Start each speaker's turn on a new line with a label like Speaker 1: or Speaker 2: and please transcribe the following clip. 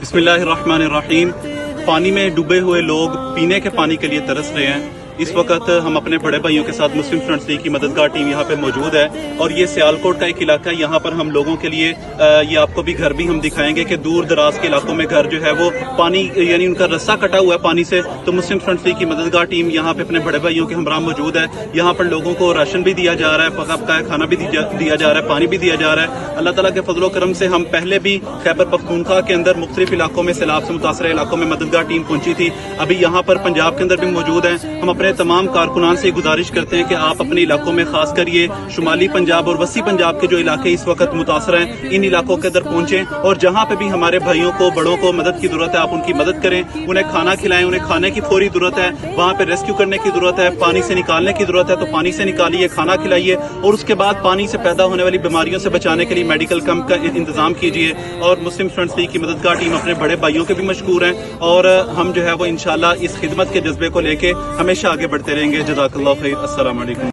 Speaker 1: बिस्मिल्लाहिर्रहमानिर्रहीम। पानी में डूबे हुए लोग पीने के पानी के लिए तरस रहे हैं। इस वक्त हम अपने बड़े भाइयों के साथ मुस्लिम फ्रंट लीग की मददगार टीम यहाँ पे मौजूद है और ये सियालकोट का एक इलाका है। यहाँ पर हम लोगों के लिए ये आपको भी घर भी हम दिखाएंगे कि दूर दराज के इलाकों में घर जो है वो पानी यानी उनका रस्सा कटा हुआ है पानी से। तो मुस्लिम फ्रंट लीग की मददगार टीम यहाँ पे अपने बड़े भाइयों के हमरा मौजूद है। यहाँ पर लोगों को राशन भी दिया जा रहा है, पका पकाया खाना भी दिया जा रहा है, पानी भी दिया जा रहा है। अल्लाह ताला के फजलो करम से हम पहले भी खैबर पख्तूनख्वा के अंदर मुख्तलिफ इलाकों में सैलाब से मुतासर इलाकों में मददगार टीम पहुंची थी। अभी यहाँ पर पंजाब के अंदर भी मौजूद है। हम अपने तमाम कारकुनान से गुजारिश करते हैं कि आप अपने इलाकों में खास कर ये शुमाली पंजाब और वसी पंजाब के जो इलाके इस वक्त मुतासर हैं, इन इलाकों के अंदर पहुंचें और जहां पे भी हमारे भाइयों को बड़ों को मदद की जरूरत है आप उनकी मदद करें, उन्हें खाना खिलाएं, उन्हें खाने की फौरी जरूरत है, वहां पे रेस्क्यू करने की जरूरत है, पानी से निकालने की जरूरत है तो पानी से निकालिए, खाना खिलाइए और उसके बाद पानी से पैदा होने वाली बीमारियों से बचाने के लिए मेडिकल कैंप का इंतजाम कीजिए। और मुस्लिम फ्रंट लीग की मददगार टीम अपने बड़े भाइयों के भी मशकूर हैं और हम जो है वो इंशाल्लाह इस खिदमत के जज्बे को लेके हमेशा आगे बढ़ते रहेंगे। जज़ाकल्लाह खैर। अस्सलाम वालेकुम।